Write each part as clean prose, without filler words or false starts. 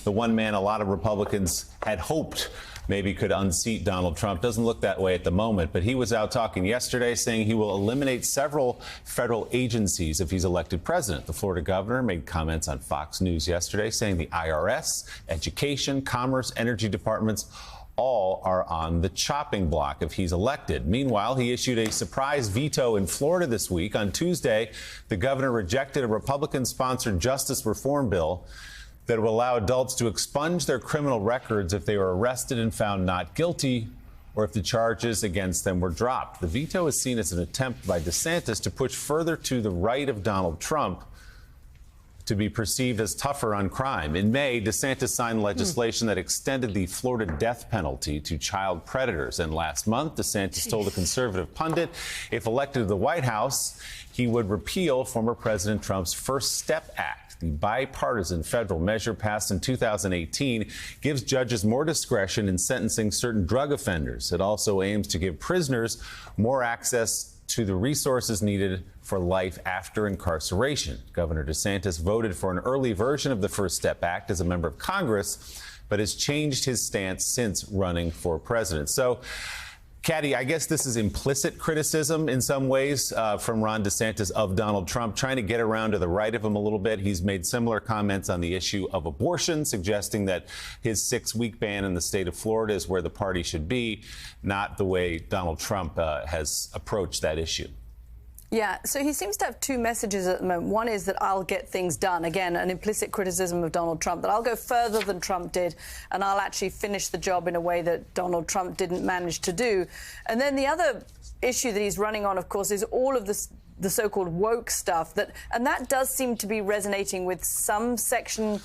the one man a lot of Republicans had hoped maybe could unseat Donald Trump. Doesn't look that way at the moment, but he was out talking yesterday saying he will eliminate several federal agencies if he's elected president. The Florida governor made comments on Fox News yesterday saying the IRS, education, commerce, energy departments all are on the chopping block if he's elected. Meanwhile, he issued a surprise veto in Florida this week. On Tuesday, the governor rejected a Republican-sponsored justice reform bill that would allow adults to expunge their criminal records if they were arrested and found not guilty or if the charges against them were dropped. The veto is seen as an attempt by DeSantis to push further to the right of Donald Trump to be perceived as tougher on crime. In May, DeSantis signed legislation that extended the Florida death penalty to child predators. And last month, DeSantis told a conservative pundit if elected to the White House, he would repeal former President Trump's First Step Act. The bipartisan federal measure passed in 2018 gives judges more discretion in sentencing certain drug offenders. It also aims to give prisoners more access to the resources needed for life after incarceration. Governor DeSantis voted for an early version of the First Step Act as a member of Congress, but has changed his stance since running for president. So, Caddy, I guess this is implicit criticism in some ways from Ron DeSantis of Donald Trump, trying to get around to the right of him a little bit. He's made similar comments on the issue of abortion, suggesting that his 6-week ban in the state of Florida is where the party should be, not the way Donald Trump has approached that issue. Yeah, so he seems to have two messages at the moment. One is that I'll get things done. Again, an implicit criticism of Donald Trump, that I'll go further than Trump did, and I'll actually finish the job in a way that Donald Trump didn't manage to do. And then the other issue that he's running on, of course, is all of the so-called woke stuff. And that does seem to be resonating with some section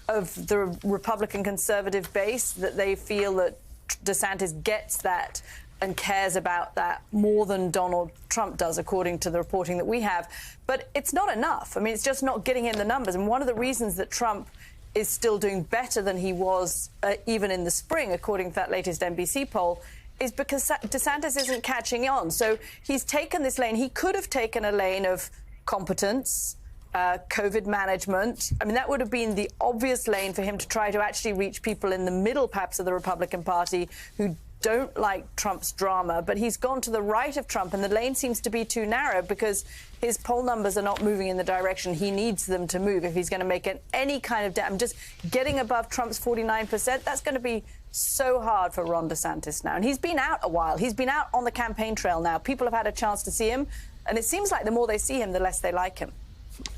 of the Republican conservative base, that they feel that DeSantis gets that and cares about that more than Donald Trump does, according to the reporting that we have. But it's not enough. I mean, it's just not getting in the numbers. And one of the reasons that Trump is still doing better than he was even in the spring, according to that latest NBC poll, is because DeSantis isn't catching on. So he's taken this lane. He could have taken a lane of competence, COVID management. I mean, that would have been the obvious lane for him to try to actually reach people in the middle, perhaps, of the Republican Party who don't like Trump's drama. But he's gone to the right of Trump, and the lane seems to be too narrow because his poll numbers are not moving in the direction he needs them to move if he's going to make any kind of just getting above Trump's 49%. That's going to be so hard for Ron DeSantis now. And he's been out a while. He's been out on the campaign trail now. People have had a chance to see him, and it seems like the more they see him, the less they like him.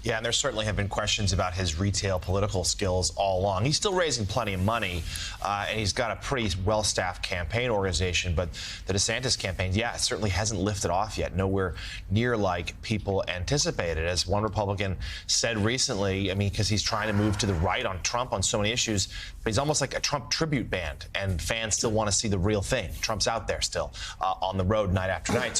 Yeah, and there certainly have been questions about his retail political skills all along. He's still raising plenty of money, and he's got a pretty well-staffed campaign organization. But the DeSantis campaign, yeah, it certainly hasn't lifted off yet, nowhere near like people anticipated. As one Republican said recently, I mean, because he's trying to move to the right on Trump on so many issues, but he's almost like a Trump tribute band, and fans still want to see the real thing. Trump's out there still on the road night after night.